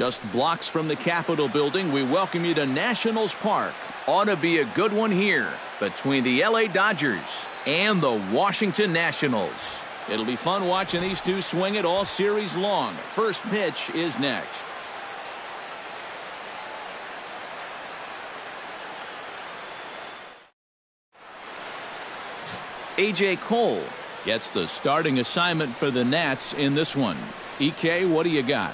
Just blocks from the Capitol building, we welcome you to Nationals Park. Ought to be a good one here between the LA Dodgers and the Washington Nationals. It'll be fun watching these two swing it all series long. First pitch is next. A.J. Cole gets the starting assignment for the Nats in this one. EK, what do you got?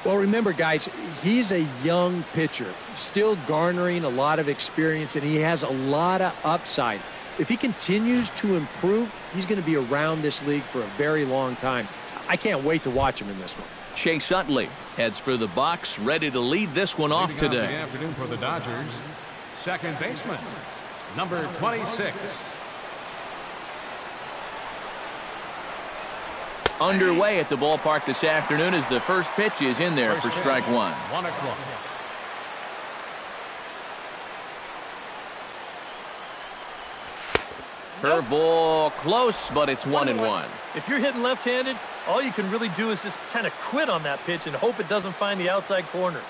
Well, remember, guys, he's a young pitcher, still garnering a lot of experience, and he has a lot of upside. If he continues to improve, he's going to be around this league for a very long time. I can't wait to watch him in this one. Chase Utley heads for the box, ready to lead this one off today. The afternoon for the Dodgers, second baseman, number 26. Underway at the ballpark this afternoon as the first pitch is in there for strike one. 1 o'clock. Curveball close, but it's 1-1. If you're hitting left-handed, all you can really do is just kind of quit on that pitch and hope it doesn't find the outside corner.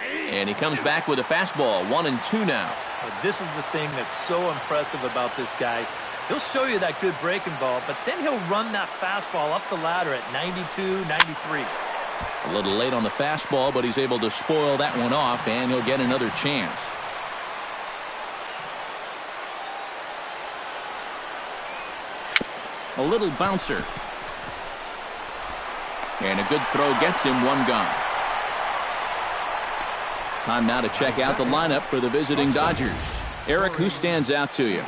And he comes back with a fastball, 1-2 now. But this is the thing that's so impressive about this guy. He'll show you that good breaking ball, but then he'll run that fastball up the ladder at 92, 93. A little late on the fastball, but he's able to spoil that one off, and he'll get another chance. A little bouncer. And a good throw gets him, one gone. Time now to check out the lineup for the visiting Dodgers. Eric, who stands out to you?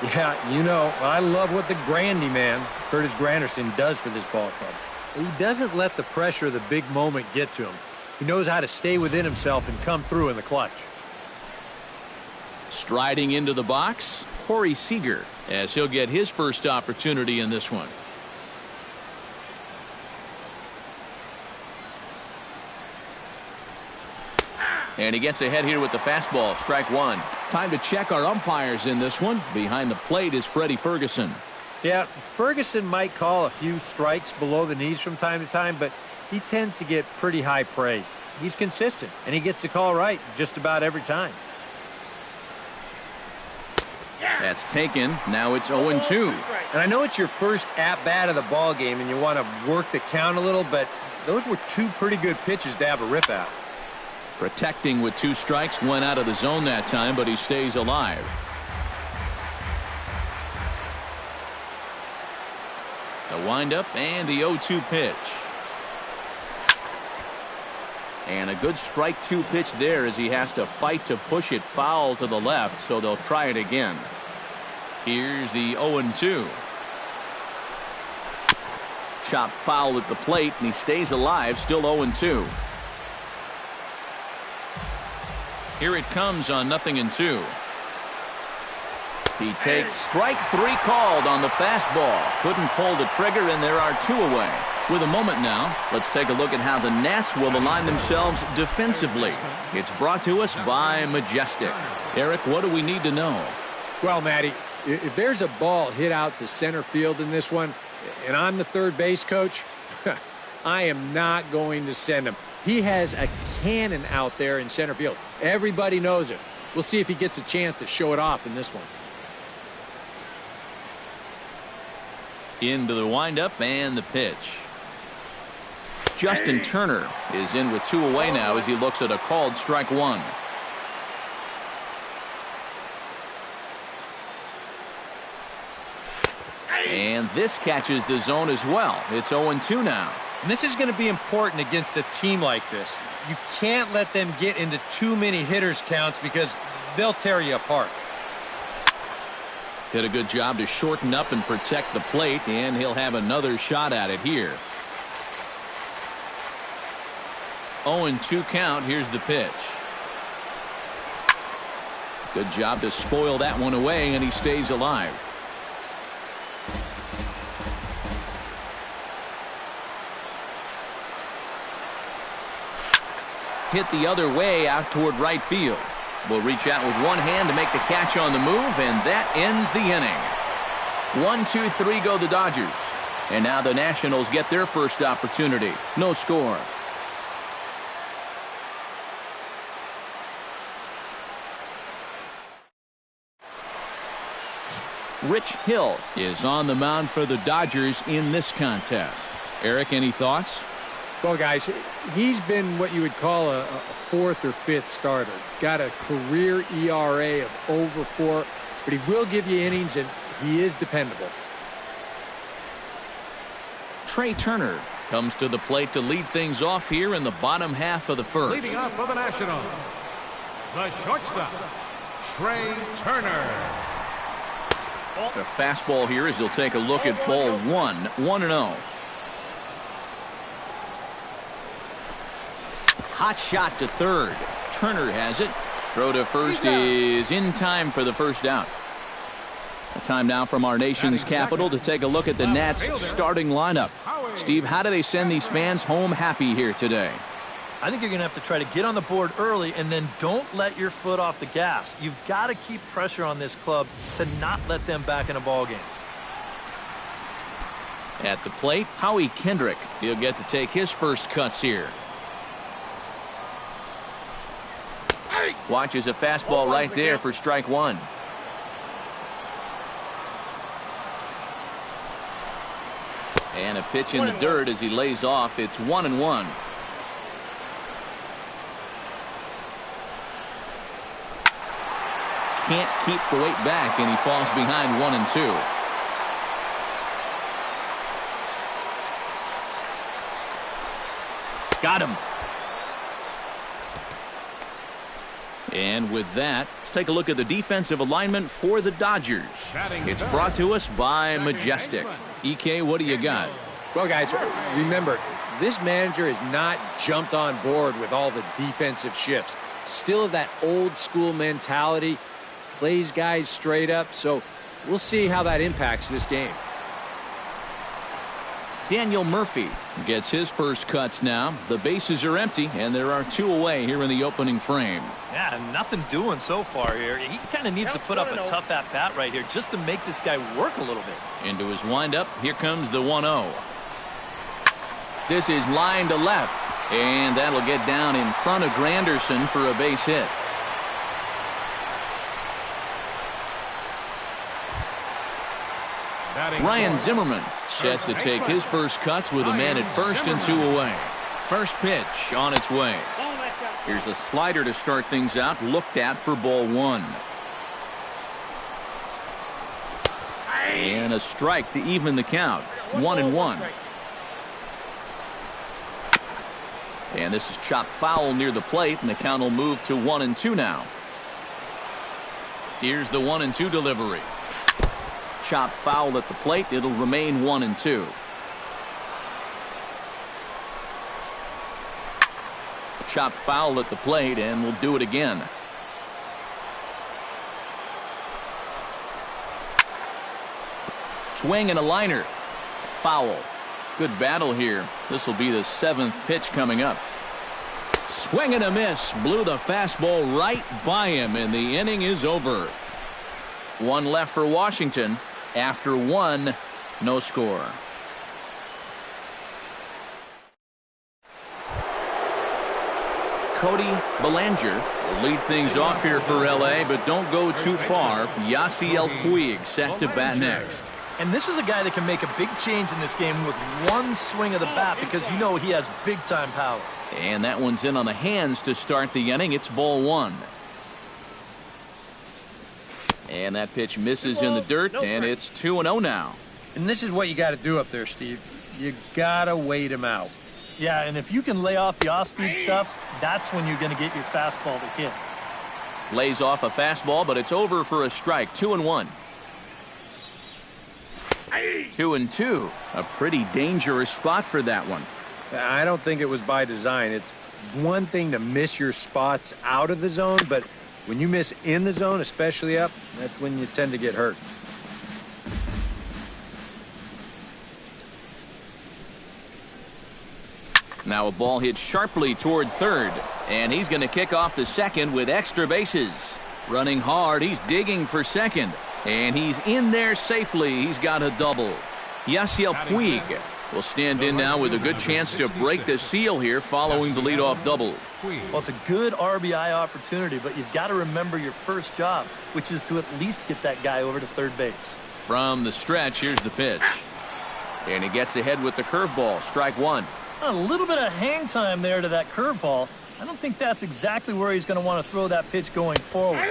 Yeah, you know, I love what the Grandy man, Curtis Granderson, does for this ball club. He doesn't let the pressure of the big moment get to him. He knows how to stay within himself and come through in the clutch. Striding into the box, Corey Seager, as he'll get his first opportunity in this one. And he gets ahead here with the fastball, strike one. Time to check our umpires in this one. Behind the plate is Freddie Ferguson. Yeah, Ferguson might call a few strikes below the knees from time to time, but he tends to get pretty high praise. He's consistent, and he gets the call right just about every time. That's taken. Now it's 0-2. And I know it's your first at-bat of the ball game, and you want to work the count a little, but those were two pretty good pitches to have a rip at. Protecting with 2 strikes, went out of the zone that time, but he stays alive. The windup and the 0-2 pitch. And a good strike 2 pitch there as he has to fight to push it foul to the left, so they'll try it again. Here's the 0-2. Chop foul at the plate, and he stays alive, still 0-2. Here it comes on 0-2. He takes strike 3 called on the fastball. Couldn't pull the trigger, and there are 2 away. With a moment now, let's take a look at how the Nats will align themselves defensively. It's brought to us by Majestic. Eric, what do we need to know? Well, Matty, if there's a ball hit out to center field in this one, and I'm the third base coach, I am not going to send him. He has a cannon out there in center field. Everybody knows it. We'll see if he gets a chance to show it off in this one. Into the windup and the pitch. Justin Turner is in with 2 away now as he looks at a called strike 1. And this catches the zone as well. It's 0-2 now. And this is going to be important against a team like this. You can't let them get into too many hitters counts because they'll tear you apart. Did a good job to shorten up and protect the plate, and he'll have another shot at it here. 0-2 count. Here's the pitch. Good job to spoil that one away, and he stays alive. Hit the other way out toward right field. Will reach out with one hand to make the catch on the move, and that ends the inning. 1, 2, 3 go the Dodgers. And now the Nationals get their first opportunity. No score. Rich Hill is on the mound for the Dodgers in this contest. Eric, any thoughts? Well, guys, he's been what you would call a fourth or fifth starter. Got a career ERA of over 4, but he will give you innings, and he is dependable. Trey Turner comes to the plate to lead things off here in the bottom half of the first. Leading up for the Nationals, the shortstop, Trey Turner. The fastball here as he'll take a look at ball 1, 1-0. Hot shot to third. Turner has it. Throw to first is in time for the first out. A time now from our nation's capital to take a look at the Nats starting lineup. Steve, how do they send these fans home happy here today? I think you're going to have to try to get on the board early and then don't let your foot off the gas. You've got to keep pressure on this club to not let them back in a ball game. At the plate, Howie Kendrick. He'll get to take his first cuts here. Watches a fastball right there for strike 1. And a pitch in the dirt as he lays off. It's 1-1. Can't keep the weight back, and he falls behind 1-2. Got him. And with that, let's take a look at the defensive alignment for the Dodgers. It's brought to us by Majestic. EK, what do you got? Well, guys, remember, this manager has not jumped on board with all the defensive shifts. Still that old school mentality. Plays guys straight up, so we'll see how that impacts this game. Daniel Murphy gets his first cuts now. The bases are empty, and there are 2 away here in the opening frame. Yeah, nothing doing so far here. He kind of needs to put up a tough at-bat right here just to make this guy work a little bit. Into his windup, here comes the 1-0. This is line to left, and that'll get down in front of Granderson for a base hit. Ryan Zimmerman set to take his first cuts with a man at first and 2 away. First pitch on its way. Here's a slider to start things out, looked at for ball 1. And a strike to even the count. 1-1. And this is chopped foul near the plate, and the count will move to 1-2 now. Here's the 1-2 delivery. Chopped foul at the plate. It'll remain 1-2. Chopped foul at the plate, and we'll do it again. Swing and a liner. Foul. Good battle here. This will be the 7th pitch coming up. Swing and a miss. Blew the fastball right by him, and the inning is over. 1 left for Washington. After 1, no score. Cody Bellinger will lead things off here for LA, but don't go too far. Yasiel Puig set to bat next. And this is a guy that can make a big change in this game with 1 swing of the bat because you know he has big-time power. And that one's in on the hands to start the inning. It's ball 1. And that pitch misses in the dirt, and it's 2-0 now. And this is what you got to do up there, Steve. You got to wait him out. Yeah, and if you can lay off the off-speed stuff, that's when you're going to get your fastball to hit. Lays off a fastball, but it's over for a strike. 2-1. 2-2. A pretty dangerous spot for that one. I don't think it was by design. It's one thing to miss your spots out of the zone, but when you miss in the zone, especially up, that's when you tend to get hurt. Now a ball hit sharply toward third, and he's going to kick off the second with extra bases. Running hard, he's digging for second, and he's in there safely. He's got a double. Yasiel Puig will stand in now with a good chance to break the seal here following the leadoff double. Well, it's a good RBI opportunity, but you've got to remember your first job, which is to at least get that guy over to third base. From the stretch, here's the pitch. And he gets ahead with the curveball. Strike one. A little bit of hang time there to that curveball. I don't think that's exactly where he's going to want to throw that pitch going forward.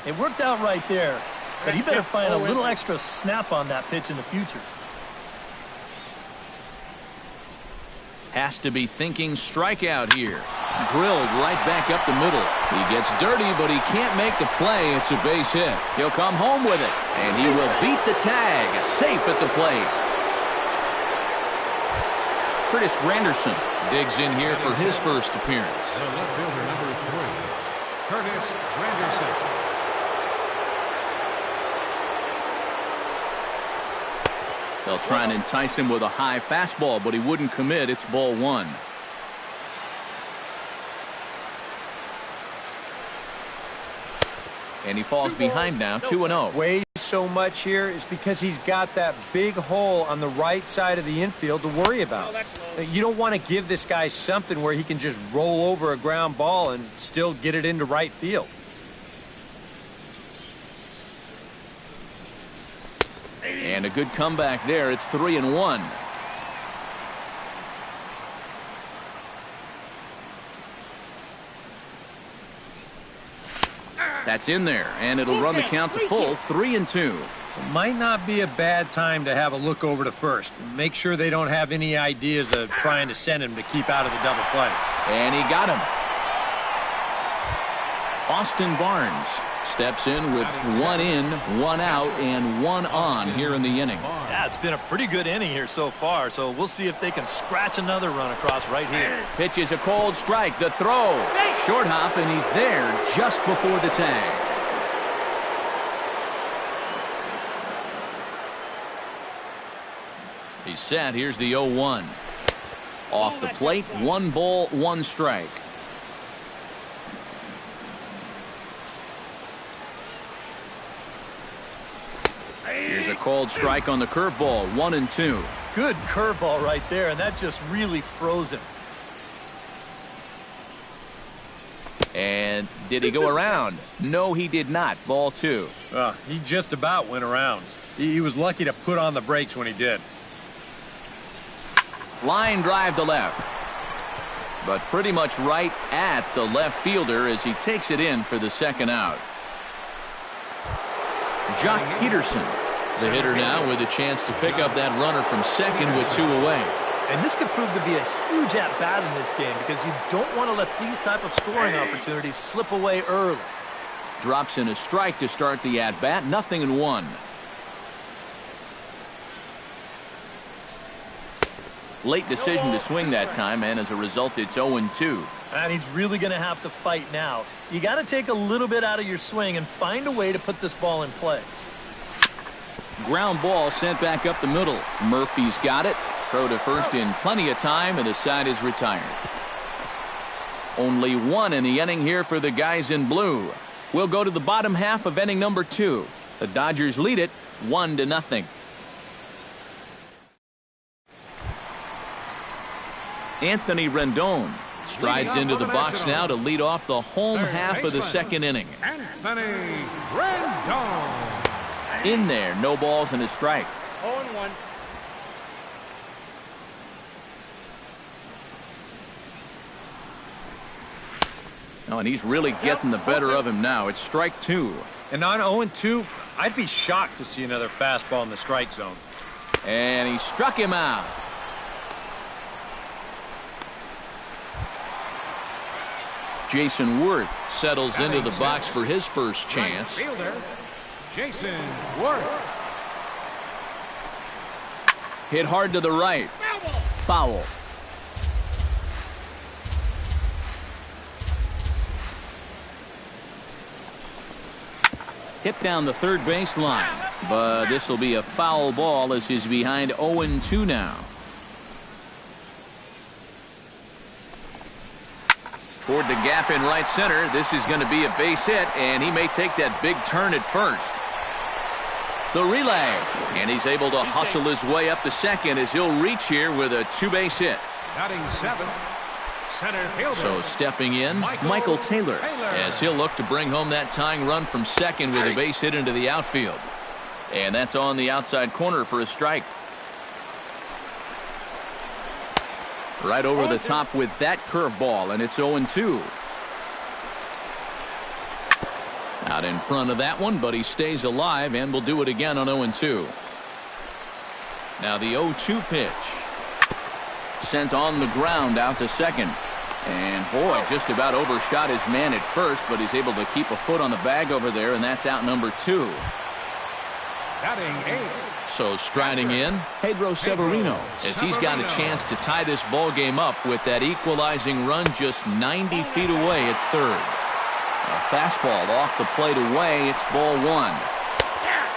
It worked out right there, but he better find a little extra snap on that pitch in the future. Has to be thinking strikeout here. Drilled right back up the middle. He gets dirty, but he can't make the play. It's a base hit. He'll come home with it, and he will beat the tag. Safe at the plate. Curtis Granderson digs in here for his first appearance. The left fielder, number 3, Curtis Granderson. They'll try and entice him with a high fastball, but he wouldn't commit. It's ball one. And he falls behind now, 2-0. Weighs so much here is because he's got that big hole on the right side of the infield to worry about. You don't want to give this guy something where he can just roll over a ground ball and still get it into right field. And a good comeback there. It's 3-1. That's in there, and it'll run the count to full, 3-2. It might not be a bad time to have a look over to first. Make sure they don't have any ideas of trying to send him to keep out of the double play. And he got him. Austin Barnes steps in with 1 in, 1 out, and 1 on here in the inning. Yeah, it's been a pretty good inning here so far, so we'll see if they can scratch another run across right here. Pitch is a cold strike. The throw. Short hop, and he's there just before the tag. He's set. Here's the 0-1. Off the plate, 1 ball, 1 strike. Here's a called strike on the curveball, 1-2. Good curveball right there, and that just really froze him. And did he go around? No, he did not. Ball 2. He just about went around. He was lucky to put on the brakes when he did. Line drive to left. But pretty much right at the left fielder as he takes it in for the second out. Jock Peterson, the hitter now, with a chance to pick up that runner from second with 2 away. And this could prove to be a huge at-bat in this game because you don't want to let these type of scoring opportunities slip away early. Drops in a strike to start the at-bat, 0-1. Late decision to swing that time, and as a result, it's 0-2. And he's really going to have to fight now. You got to take a little bit out of your swing and find a way to put this ball in play. Ground ball sent back up the middle. Murphy's got it. Throw to first in plenty of time, and the side is retired. Only 1 in the inning here for the guys in blue. We'll go to the bottom half of inning number 2. The Dodgers lead it 1-0. Anthony Rendon strides into the box now to lead off the home half of the second inning. Anthony Rendon. In there, no balls and a strike. 0-1. Oh, and he's really getting the better of him now. It's strike 2. And on 0-2, I'd be shocked to see another fastball in the strike zone. And he struck him out. Jason Worth settles into the box for his first chance. Right fielder, Jason Worth. Hit hard to the right. Foul. Hit down the third base line. But this will be a foul ball as he's behind 0-2 now. Toward the gap in right center. This is going to be a base hit, and he may take that big turn at first. The relay. And he's able to hustle his way up to second as he'll reach here with a two-base hit. Batting seventh, center fielder. So stepping in, Michael Taylor, as he'll look to bring home that tying run from second with a base hit into the outfield. And that's on the outside corner for a strike. Right over the top with that curveball, and it's 0-2. Out in front of that one, but he stays alive and will do it again on 0-2. Now the 0-2 pitch. Sent on the ground out to second. And boy, just about overshot his man at first, but he's able to keep a foot on the bag over there, and that's out number 2. Batting eighth. So striding in, Pedro Severino, as he's got a chance to tie this ball game up with that equalizing run just 90 feet away at third. A fastball off the plate away. It's ball 1.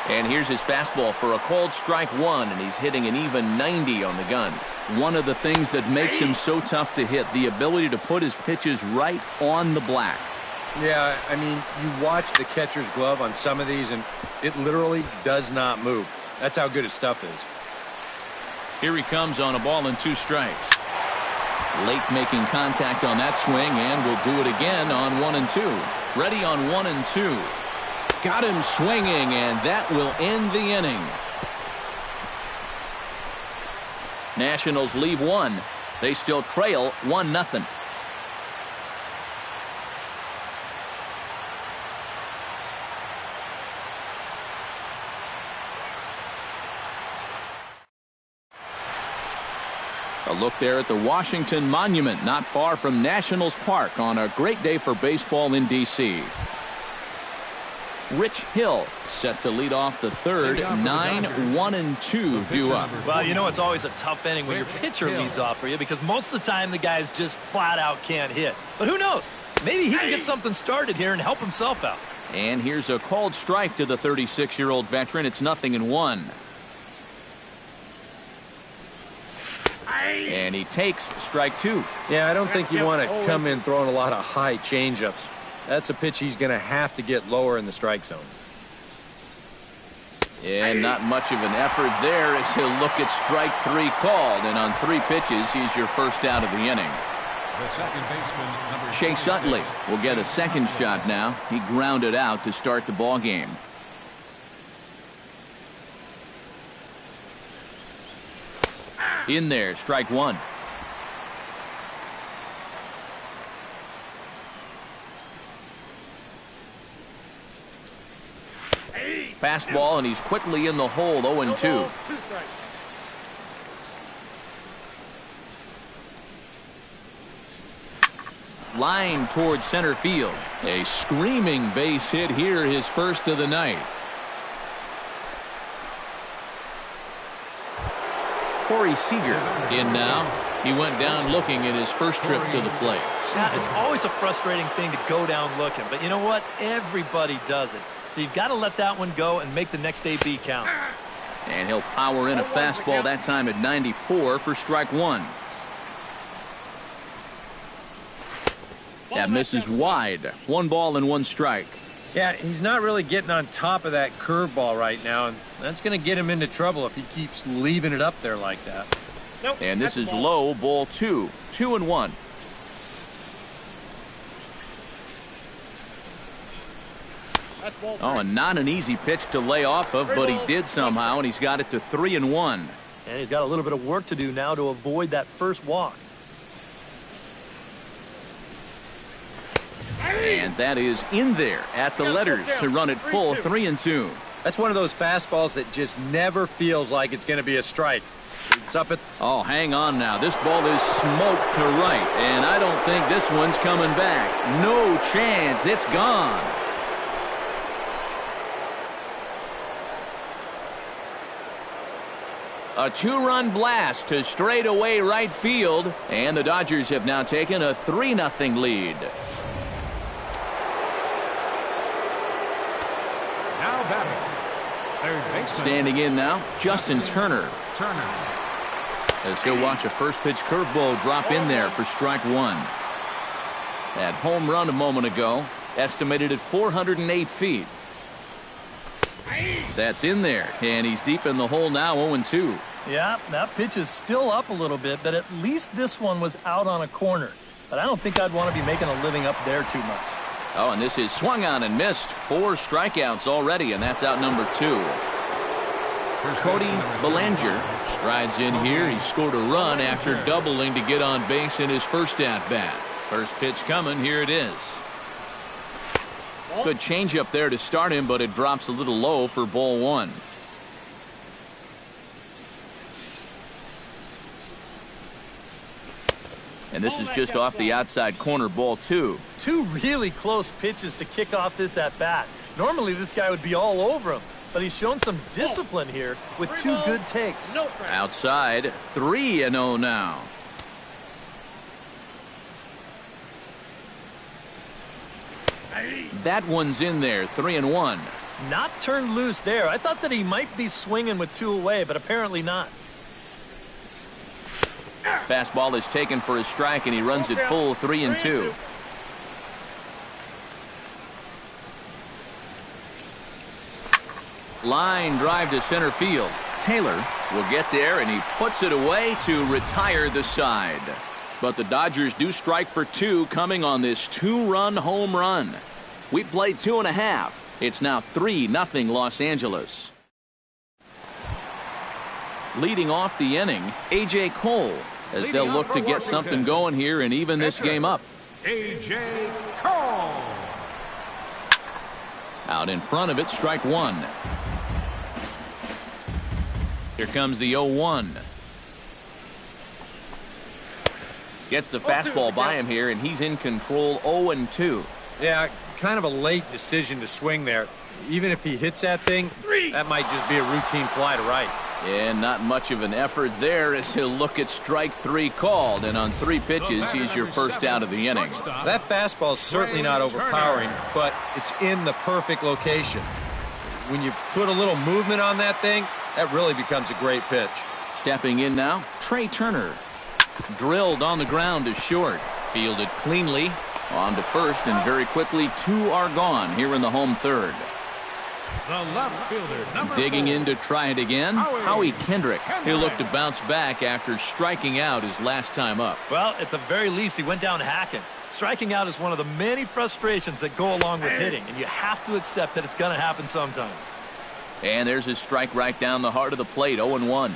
And here's his fastball for a called strike 1, and he's hitting an even 90 on the gun. One of the things that makes him so tough to hit, the ability to put his pitches right on the black. Yeah, I mean, you watch the catcher's glove on some of these, and it literally does not move. That's how good his stuff is. Here he comes on a ball and 2 strikes. Late making contact on that swing, and will do it again on 1-2. Ready on 1-2. Got him swinging, and that will end the inning. Nationals leave 1. They still trail 1-0. A look there at the Washington Monument, not far from Nationals Park, on a great day for baseball in D.C. Rich Hill set to lead off the third. 9-1-2 due up. Well, you know it's always a tough inning when your pitcher leads off for you, because most of the time the guys just flat out can't hit. But who knows? Maybe he can get something started here and help himself out. And here's a called strike to the 36-year-old veteran. It's 0-1. And he takes strike 2. Yeah, I don't think you want to come in throwing a lot of high changeups. That's a pitch he's going to have to get lower in the strike zone. And not much of an effort there as he'll look at strike 3 called. And on 3 pitches, he's your first out of the inning. The second baseman, number Chase Utley will get a second shot now. He grounded out to start the ball game. In there, strike 1. Fastball, and he's quickly in the hole. 0-2. Line towards center field. A screaming base hit here, his first of the night. Corey Seager in now. He went down looking at his first trip to the plate. Yeah, it's always a frustrating thing to go down looking, but you know what? Everybody does it. So you've got to let that one go and make the next AB count. And he'll power in a fastball that time at 94 for strike 1. That misses wide. 1 ball and 1 strike. Yeah, he's not really getting on top of that curveball right now, and that's going to get him into trouble if he keeps leaving it up there like that. And this is low, ball 2. 2-1. Oh, and not an easy pitch to lay off of, but he did somehow, and he's got it to 3-1. And he's got a little bit of work to do now to avoid that first walk. And that is in there at the letters to run it full. 3-2. That's one of those fastballs that just never feels like it's going to be a strike. It's up at... Oh, hang on now. This ball is smoked to right, and I don't think this one's coming back. No chance. It's gone. A 2-run blast to straightaway right field, and the Dodgers have now taken a 3-0 lead. Now batting, third baseman. Standing in now, Justin Turner. As he'll watch a first pitch curveball drop in there for strike 1. That home run a moment ago, estimated at 408 feet. That's in there, and he's deep in the hole now, 0-2. Yeah, that pitch is still up a little bit, but at least this one was out on a corner. But I don't think I'd want to be making a living up there too much. Oh, and this is swung on and missed. 4 strikeouts already, and that's out number 2. Cody Bellinger strides in here. He scored a run after doubling to get on base in his first at-bat. First pitch coming. Here it is. Good changeup there to start him, but it drops a little low for ball 1. And this is just off the outside corner, ball 2. 2 really close pitches to kick off this at-bat. Normally this guy would be all over him, but he's shown some discipline here with 2 good takes. Outside, 3-0 now. That one's in there, 3-1. Not turned loose there. I thought that he might be swinging with 2 away, but apparently not. Fastball is taken for a strike, and he runs it full, 3-2. Line drive to center field. Taylor will get there, and he puts it away to retire the side. But the Dodgers do strike for 2 coming on this 2-run home run. We played 2.5. It's now 3-0 Los Angeles. Leading off the inning, A.J. Cole, as they'll look to get something going here and even this game up. A.J. Cole. Out in front of it, strike 1. Here comes the 0-1. Gets the fastball by him here, and he's in control, 0-2. Yeah, kind of a late decision to swing there. Even if he hits that thing, that might just be a routine fly to right. And not much of an effort there as he'll look at strike 3 called, and on 3 pitches, he's your first out of the inning. That fastball is certainly not overpowering, but it's in the perfect location. When you put a little movement on that thing, that really becomes a great pitch. Stepping in now, Trey Turner. Drilled on the ground to short. Fielded cleanly. On to first, and very quickly 2 are gone here in the home third. The left fielder, Digging 4. in to try it again, Howie Kendrick. He'll look to bounce back after striking out his last time up. Well, at the very least, he went down hacking. Striking out is one of the many frustrations that go along with hitting, and you have to accept that it's going to happen sometimes. And there's his strike right down the heart of the plate, 0-1.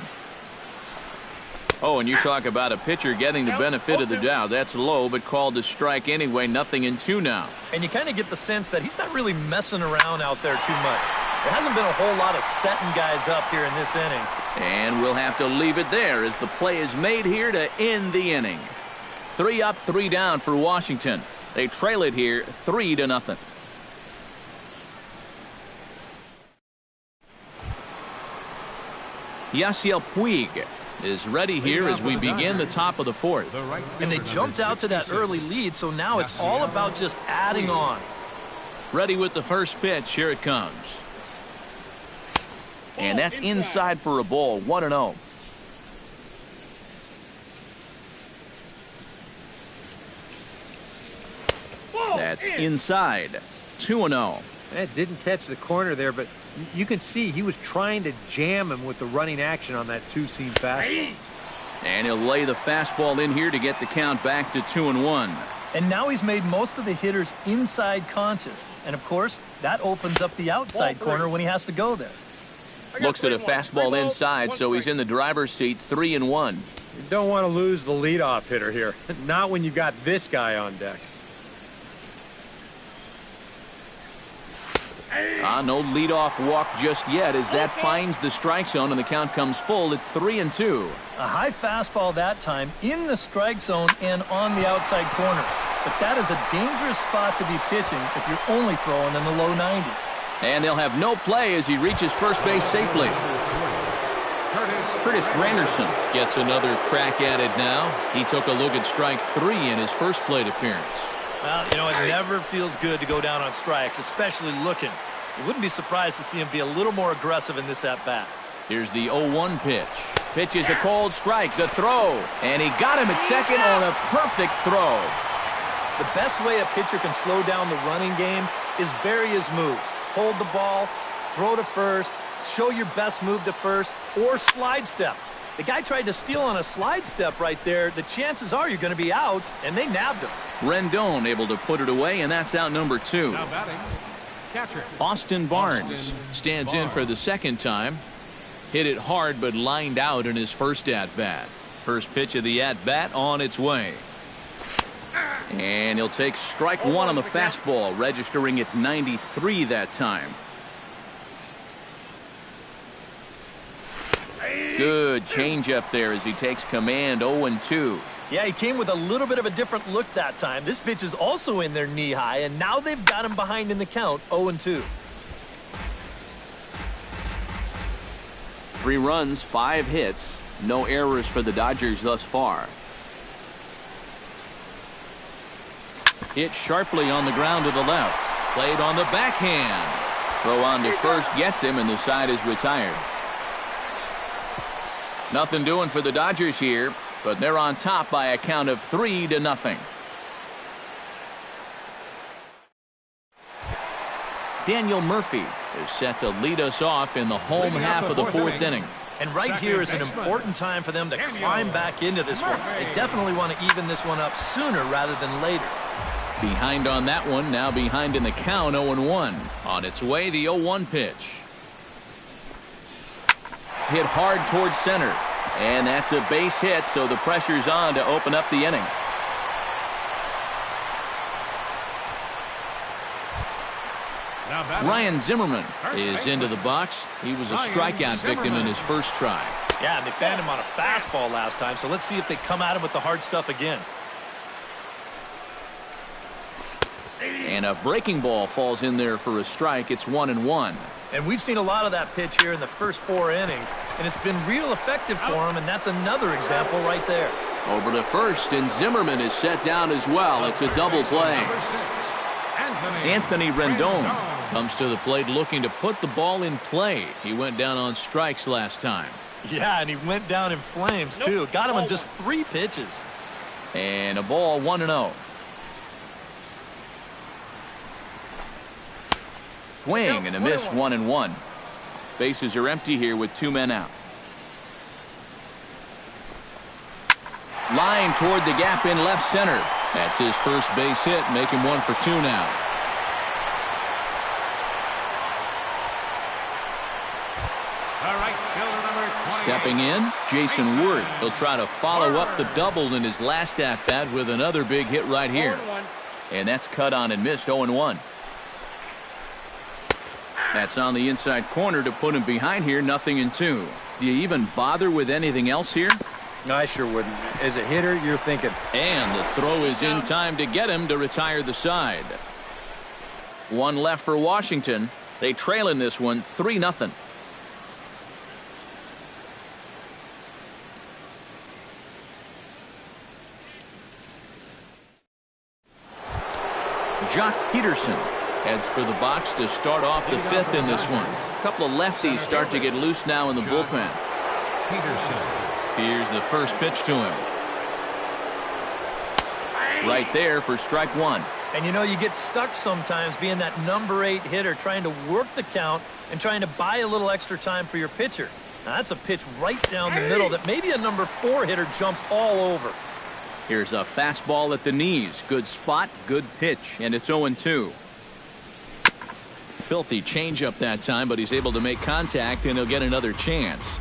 Oh, and you talk about a pitcher getting the benefit of the doubt. That's low, but called to strike anyway. 0-2 now. And you kind of get the sense that he's not really messing around out there too much. There hasn't been a whole lot of setting guys up here in this inning. And we'll have to leave it there as the play is made here to end the inning. 3 up, 3 down for Washington. They trail it here 3-0. Yasiel Puig is ready here as we begin the top of the 4th. And they jumped out to that early lead, so now it's all about just adding on. Ready with the first pitch. Here it comes. And that's inside for a ball, 1-0. That's inside, 2-0. That didn't catch the corner there, but you can see he was trying to jam him with the running action on that 2-seam fastball. And he'll lay the fastball in here to get the count back to 2-1. And now he's made most of the hitters inside conscious. And, of course, that opens up the outside corner when he has to go there. Looks at a fastball inside, so he's in the driver's seat, 3-1. You don't want to lose the leadoff hitter here. Not when you got this guy on deck. No leadoff walk just yet as that finds the strike zone and the count comes full at 3-2. A high fastball that time in the strike zone and on the outside corner. But that is a dangerous spot to be pitching if you're only throwing in the low 90s. And they'll have no play as he reaches first base safely. Curtis Granderson gets another crack at it now. He took a look at strike 3 in his first plate appearance. Well, you know, it never feels good to go down on strikes, especially looking. You wouldn't be surprised to see him be a little more aggressive in this at-bat. Here's the 0-1 pitch. Pitch is a cold strike. The throw. And he got him at second on a perfect throw. The best way a pitcher can slow down the running game is vary his moves. Hold the ball, throw to first, show your best move to first, or slide step. The guy tried to steal on a slide step right there. The chances are you're going to be out, and they nabbed him. Rendon able to put it away, and that's out number 2. Now batting, catcher. Austin Barnes stands in for the second time. Hit it hard, but lined out in his first at-bat. First pitch of the at-bat on its way. And he'll take strike 1 on the fastball, registering at 93 that time. Good changeup there as he takes command. 0-2. Yeah, he came with a little bit of a different look that time. This pitch is also in there knee high, and now they've got him behind in the count. 0-2. 3 runs, 5 hits. No errors for the Dodgers thus far. Hit sharply on the ground to the left. Played on the backhand. Throw on to first gets him, and the side is retired. Nothing doing for the Dodgers here, but they're on top by a count of 3-0. Daniel Murphy is set to lead us off in the home half of the 4th inning. And right here is an important time for them to climb back into this one. They definitely want to even this one up sooner rather than later. Behind on that one, now behind in the count. 0-1. On its way, the 0-1 pitch. Hit hard towards center, and that's a base hit, so the pressure's on to open up the inning. Ryan Zimmerman is into the box. He was a strikeout victim in his first try. Yeah, and they found him on a fastball last time, so let's see if they come at him with the hard stuff again. And a breaking ball falls in there for a strike. It's 1-1. And we've seen a lot of that pitch here in the first 4 innings, and it's been real effective for him, and that's another example right there. Over to first, and Zimmerman is set down as well. It's a double play. Anthony Rendon comes to the plate looking to put the ball in play. He went down on strikes last time. Yeah, and he went down in flames, too. Got him on just 3 pitches. And a ball, 1-0. Swing and a miss, 1-1. Bases are empty here with 2 men out. Line toward the gap in left center. That's his first base hit, making 1 for 2 now. All right, fielder number 28. Stepping in, Jason Worth. He'll try to follow up the double in his last at-bat with another big hit right here. And that's cut on and missed, 0-1. That's on the inside corner to put him behind here, 0-2. Do you even bother with anything else here? No, I sure wouldn't. As a hitter, you're thinking. And the throw is in time to get him to retire the side. 1 left for Washington. They trail in this one, 3-0. Jock Peterson heads for the box to start off the 5th in this one. A couple of lefties start to get loose now in the bullpen. Peterson. Here's the first pitch to him. Right there for strike 1. And you know, you get stuck sometimes being that number 8 hitter, trying to work the count and trying to buy a little extra time for your pitcher. Now that's a pitch right down the middle that maybe a number 4 hitter jumps all over. Here's a fastball at the knees. Good spot, good pitch, and it's 0-2. Filthy changeup that time, but he's able to make contact, and he'll get another chance.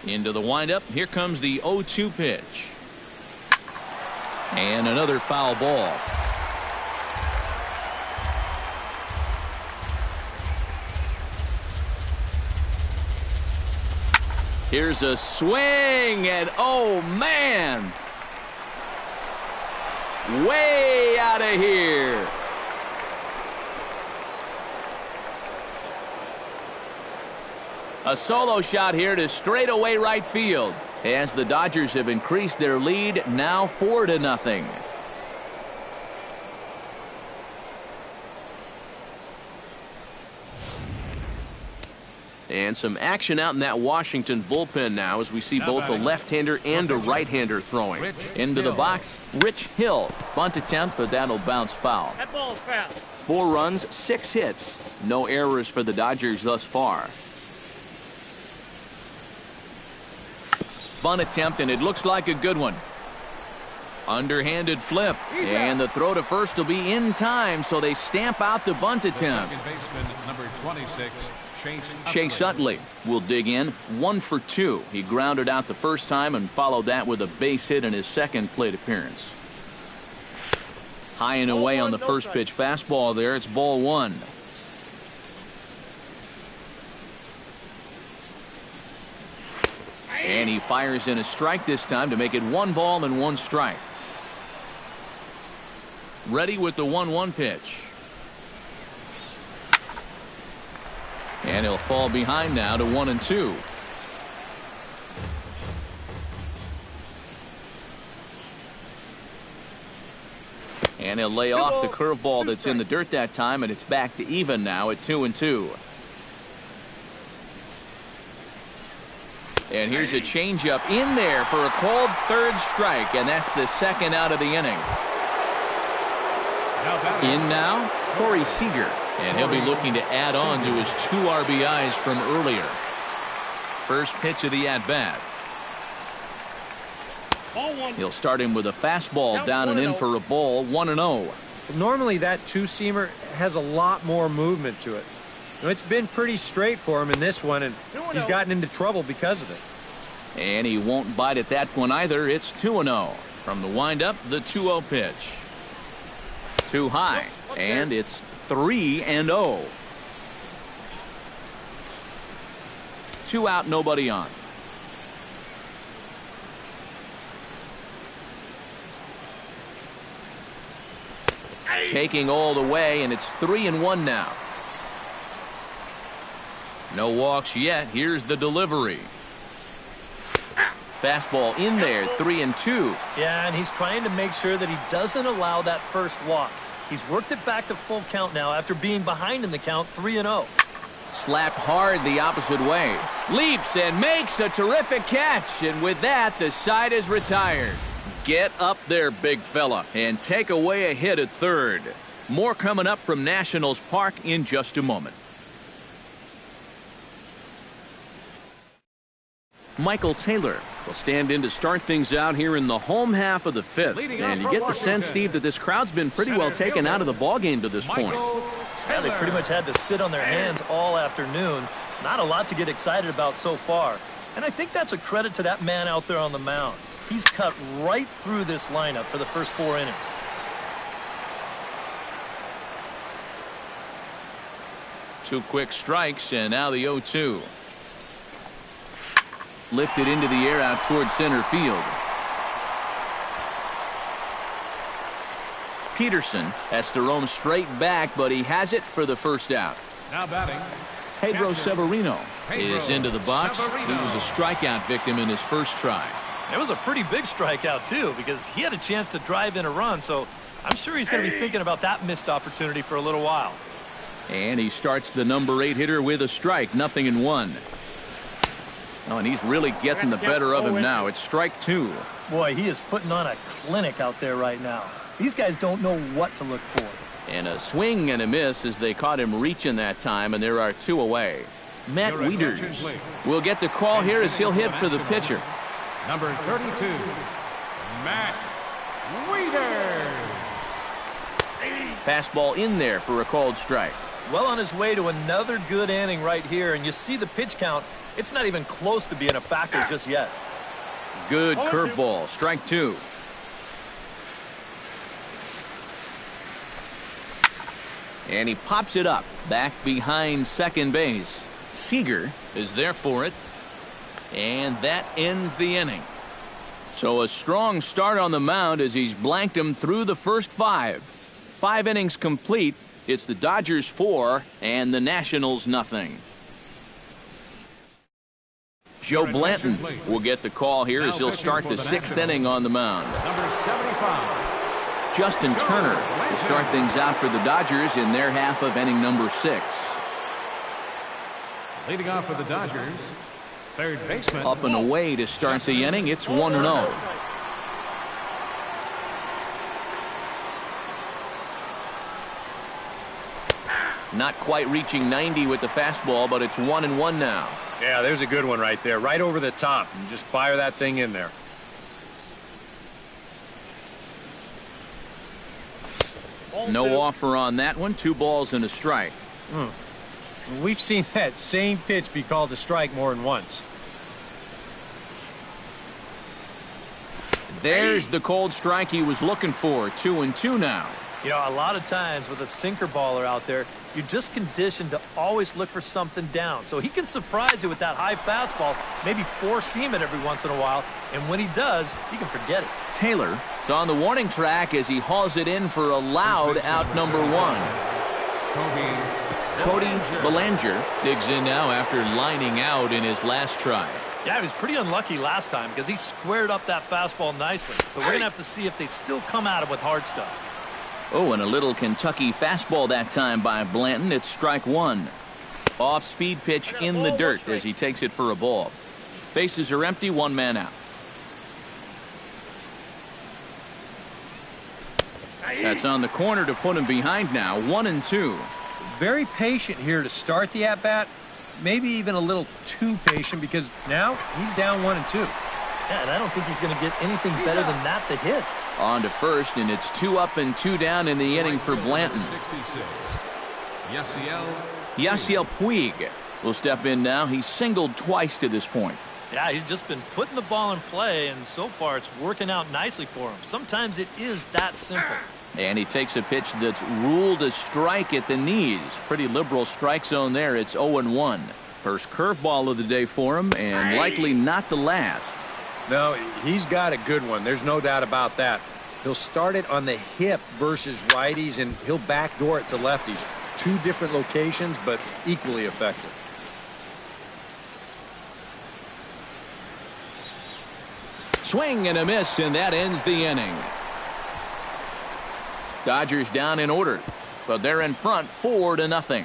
Into the windup. Here comes the 0-2 pitch. And another foul ball. Here's a swing, and oh man! Way out of here. A solo shot here to straightaway right field as the Dodgers have increased their lead, now 4-0. And some action out in that Washington bullpen now as we see both a left-hander and a right-hander throwing. Into the box, Rich Hill. Bunt attempt, but that'll bounce foul. That ball's foul. 4 runs, 6 hits. No errors for the Dodgers thus far. Bunt attempt, and it looks like a good one. Underhanded flip, and the throw to first will be in time, so they stamp out the bunt attempt. Second baseman, number 26, Chase Utley will dig in, 1 for 2. He grounded out the first time and followed that with a base hit in his second plate appearance. High and away on the first pitch fastball there. It's ball 1. And he fires in a strike this time to make it 1 ball and 1 strike. Ready with the 1-1 pitch. And he'll fall behind now to 1-2. And he'll lay off the curveball that's in the dirt that time, and it's back to even now at 2-2. And here's a changeup in there for a called third strike, and that's the second out of the inning. In now, Corey Seager, and he'll be looking to add on to his 2 RBIs from earlier. First pitch of the at-bat. He'll start him with a fastball down and in for a ball, 1-0. Normally that two-seamer has a lot more movement to it. It's been pretty straight for him in this one, and he's gotten into trouble because of it. And he won't bite at that one either. It's 2-0. From the windup, the 2-0 pitch. Too high, and it's 3-0. 2 out, nobody on. Taking all the way, and it's 3-1 now. No walks yet. Here's the delivery. Fastball in there, 3-2. Yeah, and he's trying to make sure that he doesn't allow that first walk. He's worked it back to full count now after being behind in the count, 3-0. Slapped hard the opposite way. Leaps and makes a terrific catch. And with that, the side is retired. Get up there, big fella, and take away a hit at third. More coming up from Nationals Park in just a moment. Michael Taylor will stand in to start things out here in the home half of the 5th. And you get the sense, Steve, that this crowd's been pretty well taken out of the ballgame to this point. Yeah, they pretty much had to sit on their hands all afternoon. Not a lot to get excited about so far. And I think that's a credit to that man out there on the mound. He's cut right through this lineup for the first 4 innings. Two quick strikes, and now the 0-2. Lifted into the air out towards center field. Peterson has to roam straight back, but he has it for the first out. Now batting, Pedro Severino is into the box. He was a strikeout victim in his first try. It was a pretty big strikeout, too, because he had a chance to drive in a run, so I'm sure he's going to be thinking about that missed opportunity for a little while. And he starts the number 8 hitter with a strike, 0-1. Oh, and he's really getting the better of him now. It's strike 2. Boy, he is putting on a clinic out there right now. These guys don't know what to look for. And a swing and a miss as they caught him reaching that time, and there are 2 away. Matt Wieters will get the call here as he'll hit for the pitcher. number 32, Matt Wieters. Fastball in there for a called strike. Well on his way to another good inning right here, and you see the pitch count. It's not even close to being a factor just yet. Good curveball, strike 2. And he pops it up back behind second base. Seager is there for it. And that ends the inning. So a strong start on the mound as he's blanked him through the first 5. 5 innings complete. It's the Dodgers 4 and the Nationals nothing. Joe Blanton will get the call here as he'll start the 6th inning on the mound. Number 75. Justin Turner will start things out for the Dodgers in their half of inning number 6. Leading off for the Dodgers, third baseman. Up and away to start the inning. It's 1-0. Not quite reaching 90 with the fastball, but it's 1-1 now. Yeah, there's a good one right there, right over the top. And just fire that thing in there. No offer on that one. 2 balls and a strike. We've seen that same pitch be called a strike more than once. There's the cold strike he was looking for. 2-2 now. You know, a lot of times with a sinker baller out there, you're just conditioned to always look for something down. So he can surprise you with that high fastball, maybe four-seam it every once in a while, and when he does, you can forget it. Taylor is on the warning track as he hauls it in for a loud out number 1. Cody Bellinger digs in now after lining out in his last try. Yeah, he was pretty unlucky last time because he squared up that fastball nicely. So we're going to have to see if they still come at him with hard stuff. Oh, and a little Kentucky fastball that time by Blanton. It's strike 1. Off-speed pitch in the dirt as he takes it for a ball. Bases are empty, 1 man out. That's on the corner to put him behind now, 1-2. Very patient here to start the at-bat. Maybe even a little too patient because now he's down 1-2. Yeah, and I don't think he's going to get anything better than that to hit. On to first, and it's 2 up and 2 down in the inning for Blanton. Yasiel Puig will step in now. He's singled twice to this point. Yeah, he's just been putting the ball in play, and so far it's working out nicely for him. Sometimes it is that simple. And he takes a pitch that's ruled a strike at the knees. Pretty liberal strike zone there. It's 0-1. First curveball of the day for him, and likely not the last. No, he's got a good one. There's no doubt about that. He'll start it on the hip versus righties, and he'll backdoor it to lefties. 2 different locations, but equally effective. Swing and a miss, and that ends the inning. Dodgers down in order, but they're in front 4-0.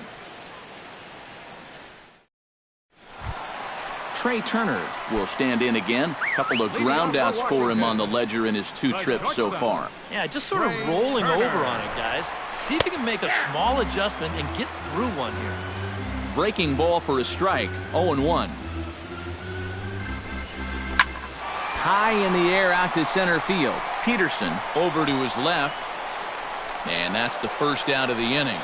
Trey Turner will stand in again. Couple of groundouts for him on the ledger in his 2 trips so far. Yeah, just sort of rolling over on it, guys. See if you can make a small adjustment and get through one here. Breaking ball for a strike, 0-1. High in the air out to center field. Peterson over to his left. And that's the first out of the inning.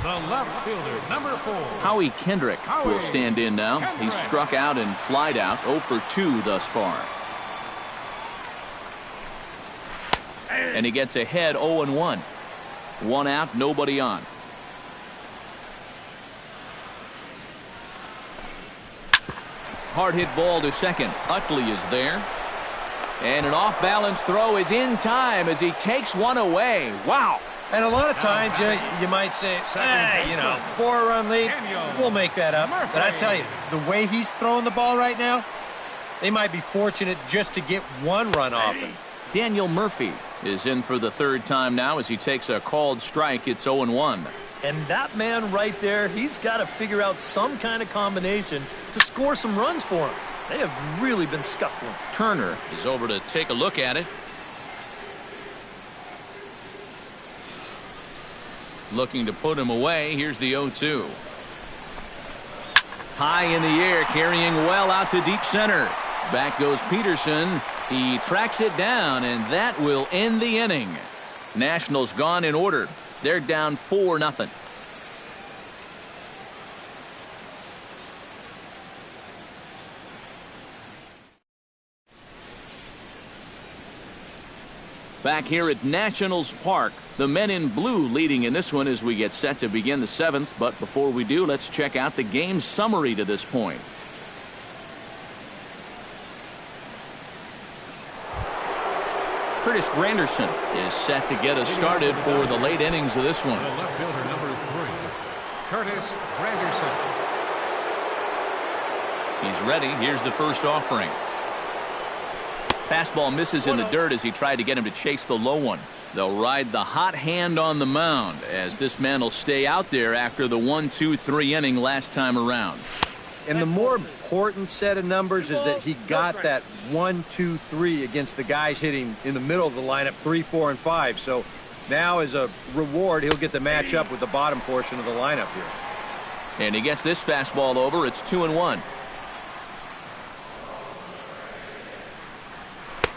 The left fielder, number 4. Howie Kendrick will stand in now. He's struck out and flied out, 0 for 2 thus far. And he gets ahead 0-1. 1 out, nobody on. Hard hit ball to second. Utley is there. And an off-balance throw is in time as he takes one away. Wow. And a lot of times you might say, you know, 4-run lead, we'll make that up. But I tell you, the way he's throwing the ball right now, they might be fortunate just to get 1 run off him. Daniel Murphy is in for the 3rd time now as he takes a called strike. It's 0-1. And that man right there, he's got to figure out some kind of combination to score some runs for him. They have really been scuffling. Turner is over to take a look at it. Looking to put him away. Here's the 0-2. High in the air, carrying well out to deep center. Back goes Peterson. He tracks it down, and that will end the inning. Nationals gone in order. They're down 4-0. Back here at Nationals Park, the men in blue leading in this one as we get set to begin the 7th. But before we do, let's check out the game summary to this point. Curtis Granderson is set to get us started for the late innings of this one. The left fielder, number 3, Curtis Granderson. He's ready. Here's the first offering. Fastball misses in the dirt as he tried to get him to chase the low one. They'll ride the hot hand on the mound as this man will stay out there after the 1-2-3 inning last time around. And the more important set of numbers is that he got that 1, 2, 3 against the guys hitting in the middle of the lineup, 3, 4, and 5. So Now, as a reward, he'll get to match up with the bottom portion of the lineup here. And he gets this fastball over. It's 2-1.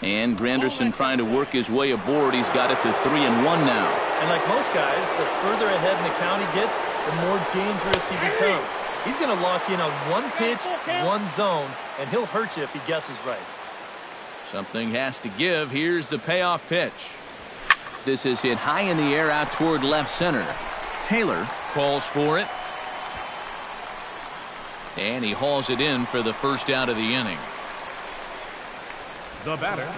And Granderson trying to work his way aboard. He's got it to 3-1 now. And like most guys, the further ahead in the count he gets, the more dangerous he becomes. He's going to lock in on one pitch, one zone, and he'll hurt you if he guesses right. Something has to give. Here's the payoff pitch. This is hit high in the air out toward left center. Taylor calls for it. And he hauls it in for the first out of the inning. The batter,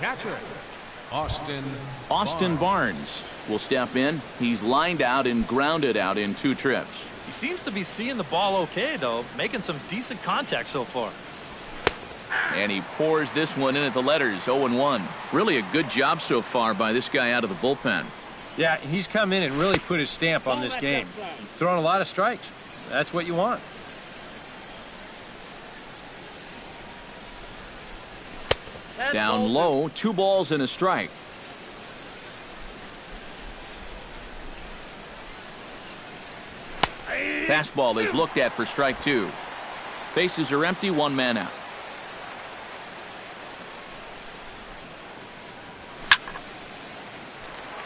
catcher, Austin Barnes will step in. He's lined out and grounded out in 2 trips. He seems to be seeing the ball okay, though, making some decent contact so far. And he pours this one in at the letters, 0-1. Really a good job so far by this guy out of the bullpen. Yeah, he's come in and really put his stamp on this game. He's thrown a lot of strikes. That's what you want. Down low, 2 balls and a strike. Fastball is looked at for strike 2. Bases are empty, 1 man out.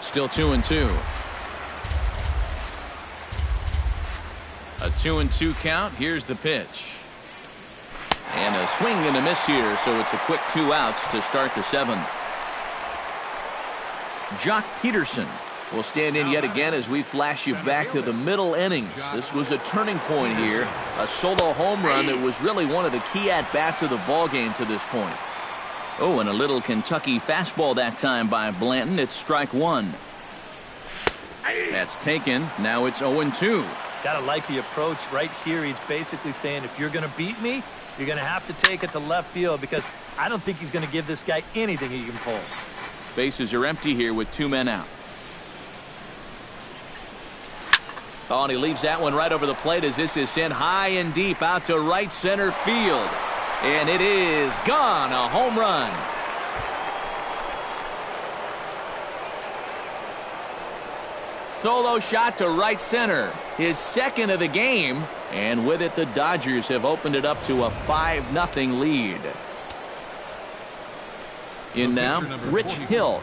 Still 2-2. A 2-2 count. Here's the pitch. And a swing and a miss here, so it's a quick 2 outs to start the 7th. Jock Peterson will stand in yet again as we flash you back to the middle innings. This was a turning point here. A solo home run that was really one of the key at-bats of the ballgame to this point. Oh, and a little Kentucky fastball that time by Blanton. It's strike 1. That's taken. Now it's 0-2. Gotta like the approach right here. He's basically saying, if you're going to beat me, you're going to have to take it to left field, because I don't think he's going to give this guy anything he can pull. Bases are empty here with 2 men out. Oh, and he leaves that one right over the plate as this is sent high and deep out to right center field. And it is gone. A home run. Solo shot to right center. His second of the game. And with it, the Dodgers have opened it up to a 5-0 lead. In now, Rich Hill.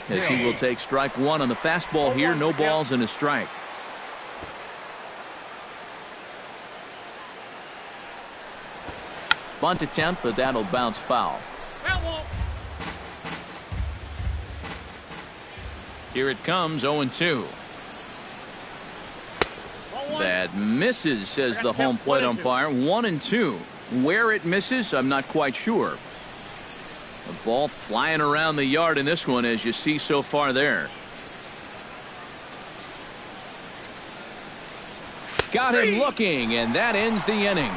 As he will take strike 1 on the fastball here. No balls and a strike. Bunt attempt, but that'll bounce foul. Here it comes, 0-2. That misses, says the home plate umpire. 1-2. Where it misses, I'm not quite sure. The ball flying around the yard in this one, as you see so far there. Got him looking, and that ends the inning.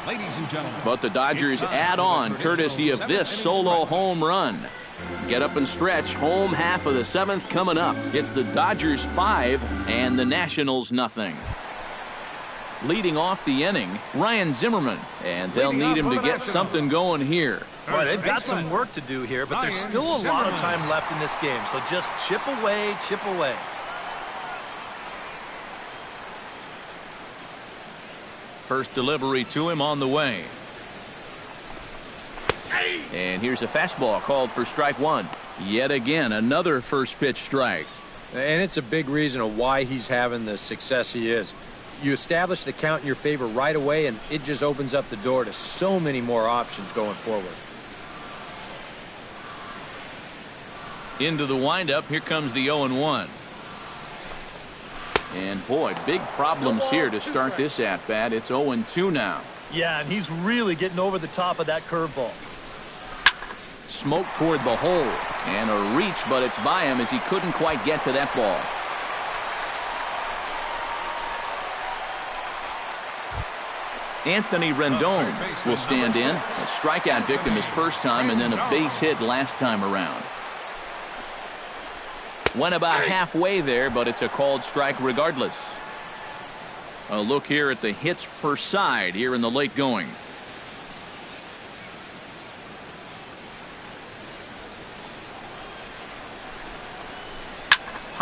Ladies and gentlemen, But the Dodgers add on courtesy of this solo home run. Get up and stretch. Home half of the 7th coming up. It's the Dodgers 5 and the Nationals nothing. Leading off the inning, Ryan Zimmerman, and they'll need him to get something going here. Boy, they've got some work to do here, but there's still a lot of time left in this game, so just chip away, chip away. First delivery to him on the way. And here's a fastball called for strike 1. Yet again, another first pitch strike. And it's a big reason of why he's having the success he is. You establish the count in your favor right away, and it just opens up the door to so many more options going forward. Into the windup, here comes the 0-1. And boy, big problems here to start this at-bat. It's 0-2 now. Yeah, and he's really getting over the top of that curveball. Smoke toward the hole, and a reach, but it's by him as he couldn't quite get to that ball. Anthony Rendon will stand in. A strikeout victim his first time, and then a base hit last time around. Went about halfway there, but it's a called strike regardless. A look here at the hits per side here in the late going.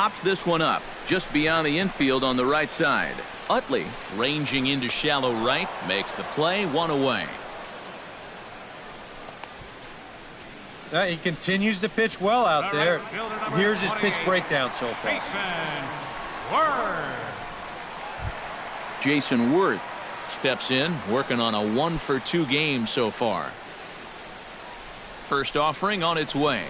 pops this one up just beyond the infield on the right side. Utley ranging into shallow right makes the play, one away. He continues to pitch well out there. Here's his pitch breakdown so far. Jason Worth steps in, working on a 1-for-2 game so far. First offering on its way.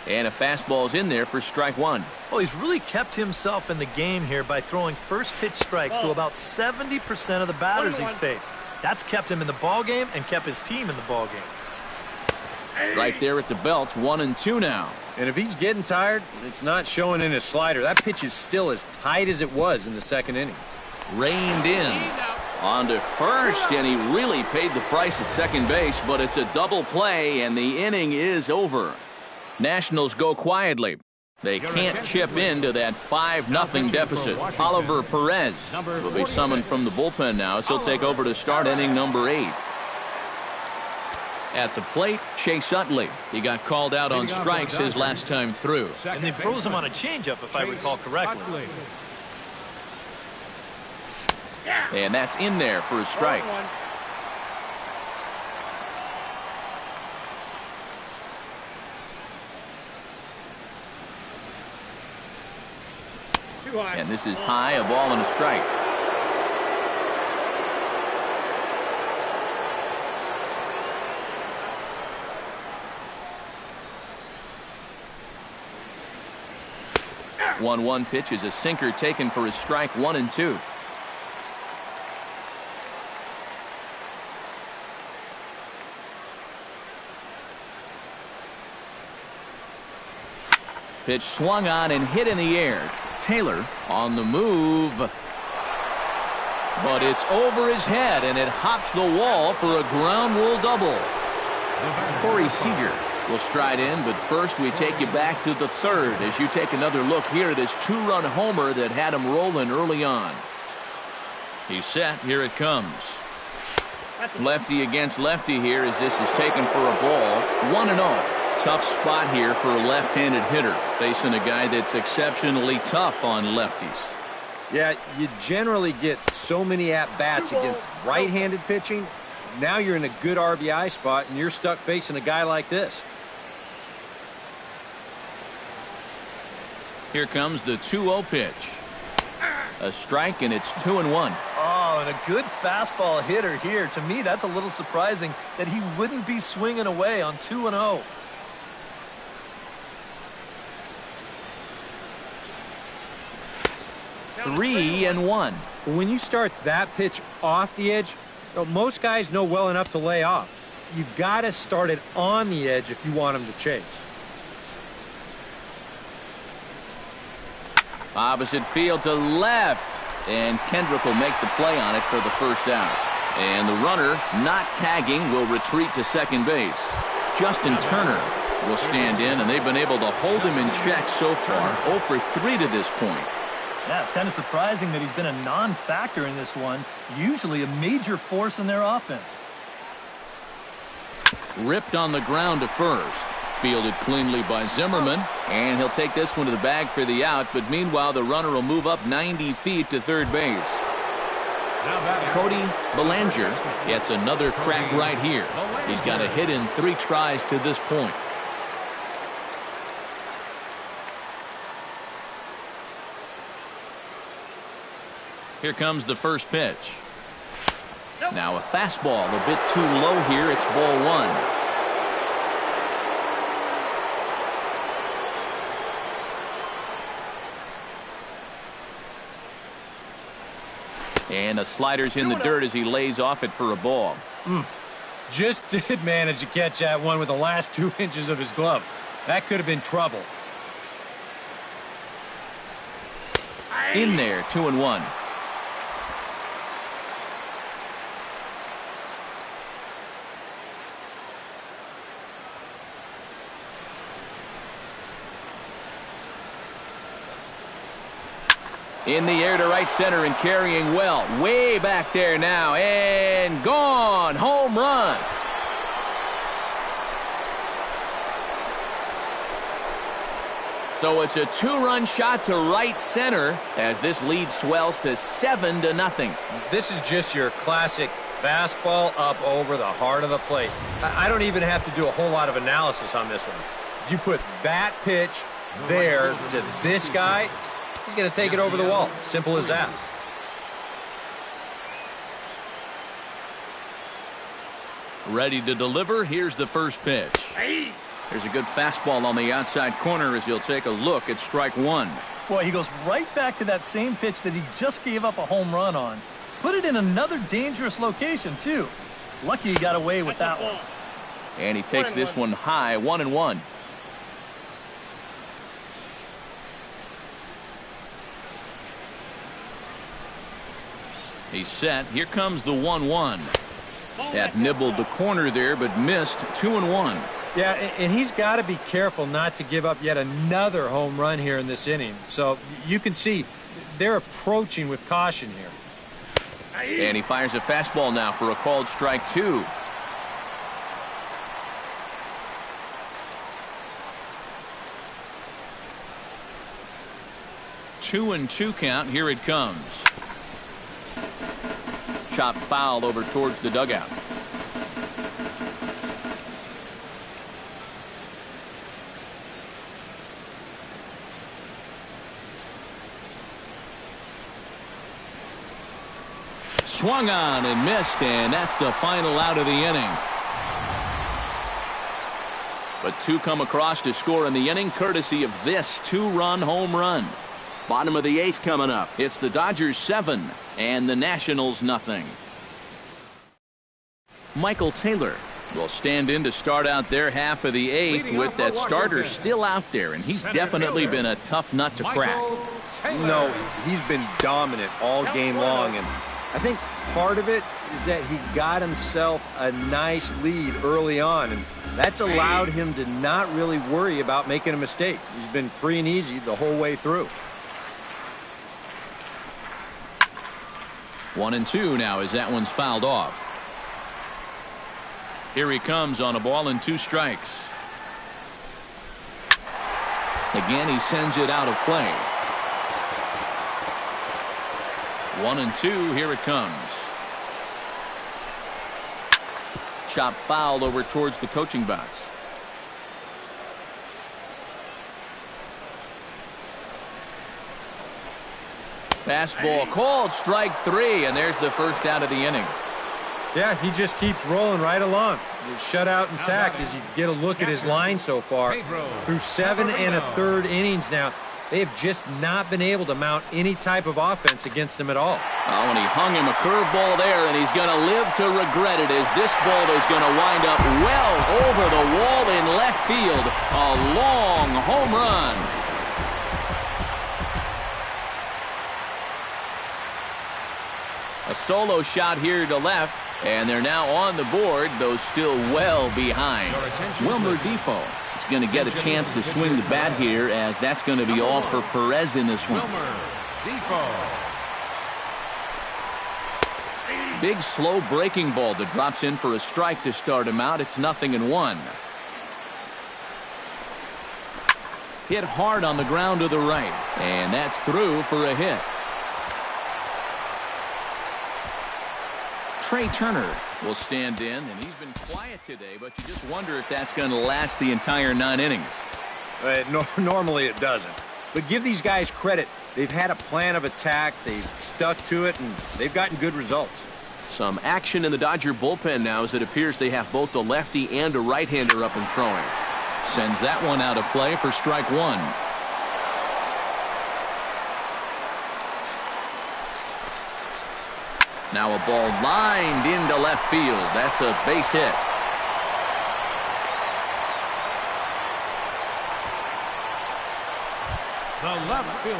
And a fastball's in there for strike one. Well, he's really kept himself in the game here by throwing first pitch strikes to about 70% of the batters he's faced. That's kept him in the ball game and kept his team in the ball game. Right there at the belt, 1-2 now. And if he's getting tired, it's not showing in his slider. That pitch is still as tight as it was in the second inning. Reined in. On to first, and he really paid the price at second base, but it's a double play, and the inning is over. Nationals go quietly. They can't chip into that 5-0 deficit. Oliver Perez will be summoned from the bullpen now, so he'll take over to start inning number 8. At the plate, Chase Utley. He got called out on strikes his last time through. And they froze him on a changeup, if I recall correctly. And that's in there for a strike. And this is high, a ball and a strike. One pitch is a sinker taken for a strike, 1-2. Pitch swung on and hit in the air. Taylor on the move. But it's over his head, and it hops the wall for a ground rule double. Corey Seager will stride in, but first we take you back to the third as you take another look here at his 2-run homer that had him rolling early on. He's set. Here it comes. Lefty against lefty here as this is taken for a ball. 1-0. Tough spot here for a left-handed hitter, facing a guy that's exceptionally tough on lefties. Yeah, you generally get so many at-bats against right-handed pitching. Now you're in a good RBI spot, and you're stuck facing a guy like this. Here comes the 2-0 pitch. A strike, and it's 2-1. Oh, and a good fastball hitter here. To me, that's a little surprising that he wouldn't be swinging away on 2-0. Three and one. When you start that pitch off the edge, most guys know well enough to lay off. You've got to start it on the edge if you want him to chase. Opposite field to left. And Kendrick will make the play on it for the first out. And the runner, not tagging, will retreat to second base. Justin Turner will stand in, and they've been able to hold him in check so far. 0 for 3 to this point. Yeah, it's kind of surprising that he's been a non-factor in this one. Usually a major force in their offense. Ripped on the ground to first. Fielded cleanly by Zimmerman. And he'll take this one to the bag for the out. But meanwhile, the runner will move up 90 feet to third base. Cody Bellinger gets another crack right here. He's got a hit in 3 tries to this point. Here comes the first pitch. Now a fastball a bit too low here. It's ball 1. And a slider's in the dirt as he lays off it for a ball. Just did manage to catch that one with the last 2 inches of his glove. That could have been trouble. In there, 2-1. In the air to right center and carrying well. Way back there now. And gone. Home run. So it's a 2-run shot to right center as this lead swells to 7-0. This is just your classic fastball up over the heart of the plate. I don't even have to do a whole lot of analysis on this one. If you put that pitch there to this guy, he's going to take it over the wall. Simple as that. Ready to deliver. Here's the first pitch. There's a good fastball on the outside corner as he'll take a look at strike one. Boy, he goes right back to that same pitch that he just gave up a home run on. Put it in another dangerous location, too. Lucky he got away with that one. And he takes this one high, 1-1. He's set. Here comes the 1-1. That nibbled the corner there, but missed. 2-1. Yeah, and he's got to be careful not to give up yet another home run here in this inning. So you can see they're approaching with caution here. And he fires a fastball now for a called strike two. Two and two count. Here it comes. Chop foul over towards the dugout. Swung on and missed, and that's the final out of the inning. But two come across to score in the inning, courtesy of this 2-run home run. Bottom of the 8th coming up. It's the Dodgers 7 and the Nationals nothing. Michael Taylor will stand in to start out their half of the 8th with that starter still out there, and he's definitely been a tough nut to crack. No, he's been dominant all game long, and I think part of it is that he got himself a nice lead early on, and that's allowed him to not really worry about making a mistake. He's been free and easy the whole way through. 1-2 now as that one's fouled off. Here he comes on a ball and 2 strikes. Again, he sends it out of play. 1-2. Here it comes. Chop foul over towards the coaching box. Fastball called strike 3, and there's the first out of the inning. Yeah, he just keeps rolling right along. Shutout intact as you get a look at his line so far. Through 7 1/3 innings now, they have just not been able to mount any type of offense against him at all. Oh, and he hung him a curveball there, and he's going to live to regret it as this ball is going to wind up well over the wall in left field. A long home run. A solo shot here to left, and they're now on the board, though still well behind. Wilmer Defoe is going to get a chance to swing the bat here, as that's going to be all for Perez in this one. Wilmer Defoe. Big slow breaking ball that drops in for a strike to start him out. It's 0-1. Hit hard on the ground to the right, and that's through for a hit. Trey Turner will stand in, and he's been quiet today, but you just wonder if that's going to last the entire 9 innings. Normally it doesn't. But give these guys credit. They've had a plan of attack, they've stuck to it, and they've gotten good results. Some action in the Dodger bullpen now as it appears they have both the lefty and a right-hander up and throwing. Sends that one out of play for strike 1. Now a ball lined into left field. That's a base hit.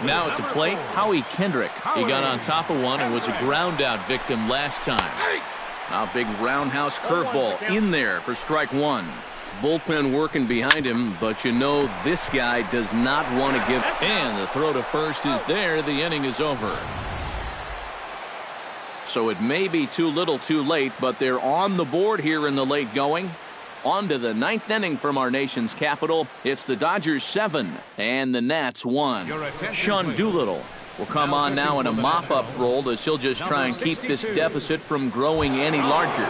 Now at the plate, Howie Kendrick. He got on top of one and was a ground out victim last time. Now big roundhouse curveball in there for strike 1. Bullpen working behind him, but you know this guy does not want to give. And the throw to first is there. The inning is over. So it may be too little too late, but they're on the board here in the late going. On to the 9th inning from our nation's capital. It's the Dodgers 7 and the Nats 1. Sean Doolittle will come on now in a mop-up role as he'll just try and keep this deficit from growing any larger.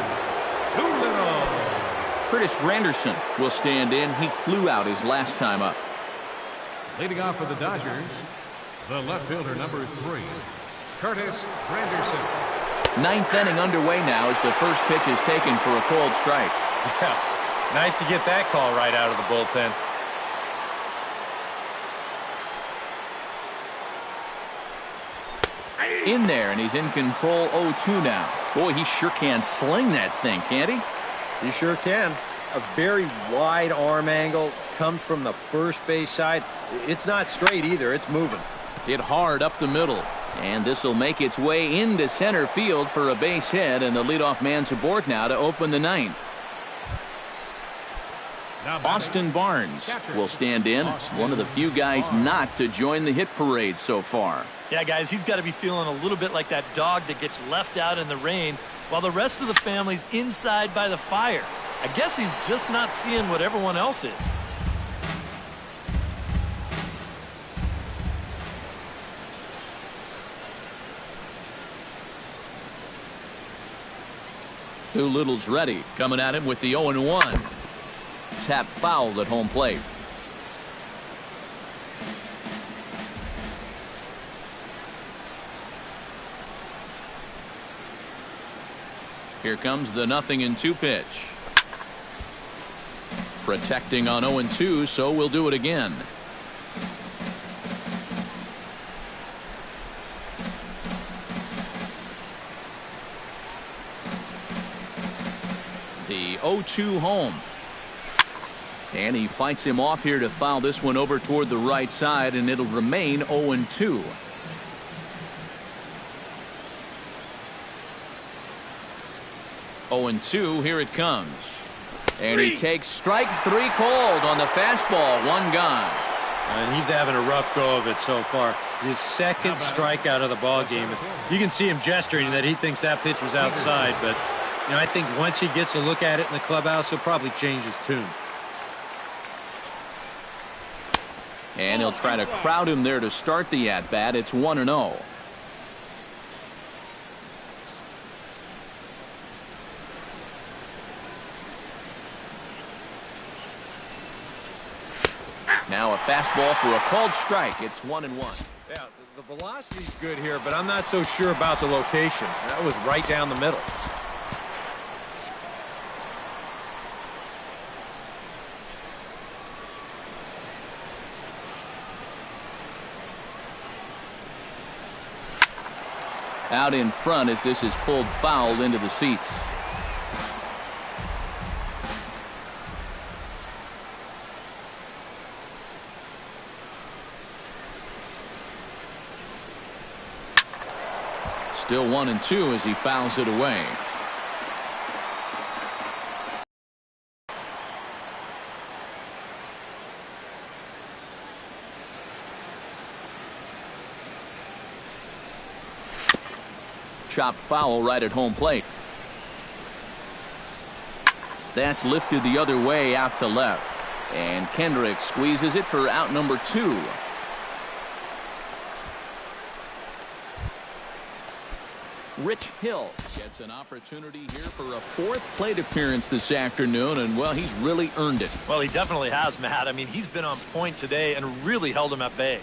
Curtis Granderson will stand in. He flew out his last time up. Leading off for the Dodgers, the left fielder, number 3, Curtis Granderson. 9th inning underway now as the first pitch is taken for a cold strike. Yeah, nice to get that call right out of the bullpen. In there, and he's in control 0-2 now. Boy, he sure can sling that thing, can't he? You sure can. A very wide arm angle, comes from the first base side. It's not straight either. It's moving. Hit hard up the middle. And this will make its way into center field for a base hit, and the leadoff man's aboard now to open the 9th. Austin Barnes will stand in, one of the few guys not to join the hit parade so far. Yeah, guys, he's got to be feeling a little bit like that dog that gets left out in the rain while the rest of the family's inside by the fire. I guess he's just not seeing what everyone else is. Doolittle's ready, coming at him with the 0-1. Tap foul at home plate. Here comes the 0-2 pitch. Protecting on 0-2, so we'll do it again. The 0-2 home. And he fights him off here to foul this one over toward the right side, and it'll remain 0-2. Here it comes. And he takes strike 3 cold on the fastball. 1 gone. And he's having a rough go of it so far. His second strikeout of the ball game. You can see him gesturing that he thinks that pitch was outside, but you know, I think once he gets a look at it in the clubhouse, he'll probably change his tune. And he'll try to crowd him there to start the at-bat. It's 1-0. Now a fastball for a called strike. It's 1-1. Yeah, the velocity's good here, but I'm not so sure about the location. That was right down the middle. Out in front as this is pulled foul into the seats. Still 1-2 as he fouls it away. Chop foul right at home plate. That's lifted the other way out to left. And Kendrick squeezes it for out number 2. Rich Hill gets an opportunity here for a 4th plate appearance this afternoon, and, well, he's really earned it. Well, he definitely has, Matt. I mean, he's been on point today and really held him at bay.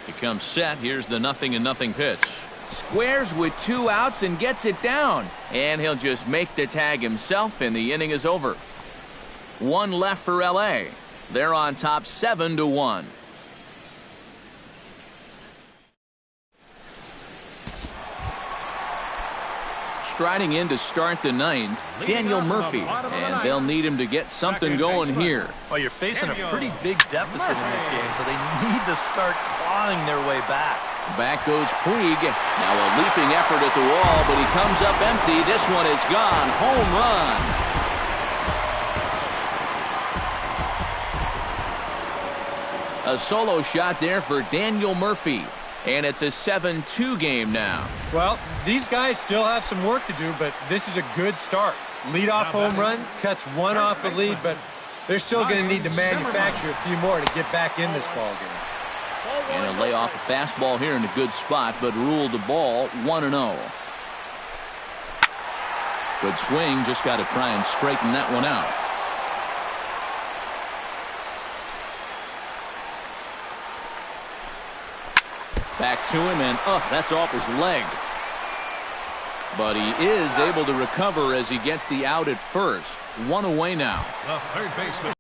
He comes set. Here's the 0-0 pitch. Squares with 2 outs and gets it down. And he'll just make the tag himself, and the inning is over. 1 left for L.A. They're on top 7-1. Striding in to start the 9th, Daniel Murphy, and they'll need him to get something going here. Well, you're facing a pretty big deficit in this game, so they need to start clawing their way back. Back goes Puig. Now a leaping effort at the wall, but he comes up empty. This one is gone. Home run. A solo shot there for Daniel Murphy. And it's a 7-2 game now. Well, these guys still have some work to do, but this is a good start. Leadoff home run cuts one off the lead, but they're still going to need to manufacture a few more to get back in this ball game. And he'll lay off a fastball here in a good spot, but ruled the ball 1-0. Good swing, just got to try and straighten that one out. Back to him, and that's off his leg. But he is able to recover as he gets the out at first. One away now. The third baseman.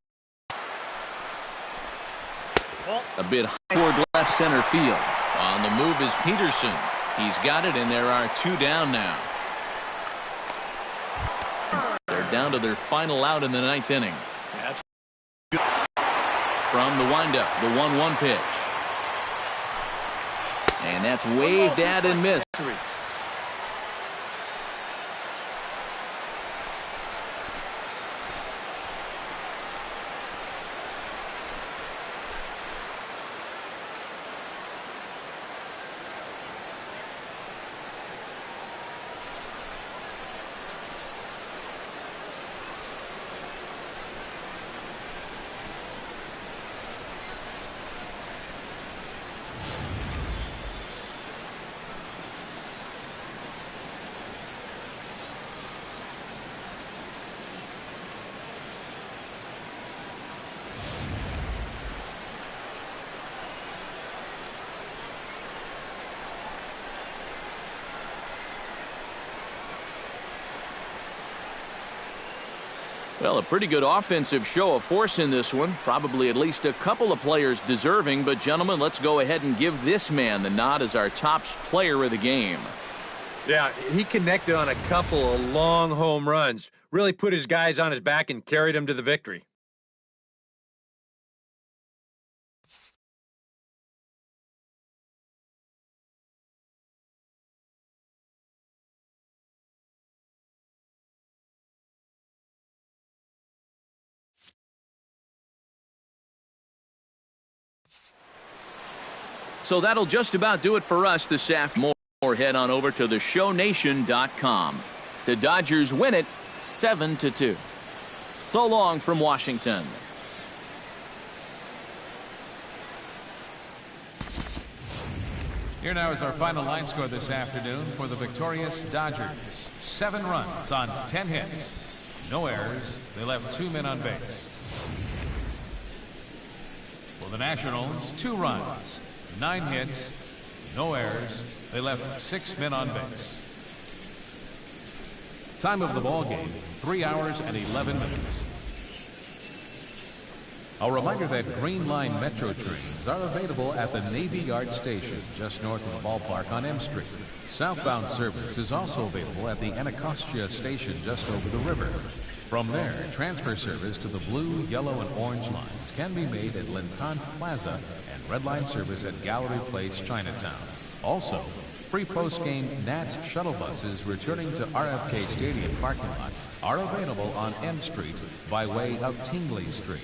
A bit high toward left center field. On the move is Peterson. He's got it, and there are two down now. They're down to their final out in the ninth inning. That's from the windup, the 1-1 pitch. And that's waved at and missed. Well, a pretty good offensive show of force in this one. Probably at least a couple of players deserving. But, gentlemen, let's go ahead and give this man the nod as our top player of the game. Yeah, he connected on a couple of long home runs. Really put his guys on his back and carried them to the victory. So that'll just about do it for us this afternoon. Head on over to theshownation.com. The Dodgers win it 7-2. So long from Washington. Here now is our final line score this afternoon for the victorious Dodgers. 7 runs on 10 hits. No errors. They left 2 men on base. For the Nationals, 2 runs. 9 hits, no errors. They left 6 men on base. Time of the ball game, 3 hours and 11 minutes. A reminder that Green Line Metro trains are available at the Navy Yard Station just north of the ballpark on M Street. Southbound service is also available at the Anacostia Station just over the river. From there, transfer service to the blue, yellow, and orange lines can be made at Lintant Plaza and Red Line service at Gallery Place, Chinatown. Also, free post-game Nats shuttle buses returning to RFK Stadium parking lot are available on M Street by way of Tingley Street.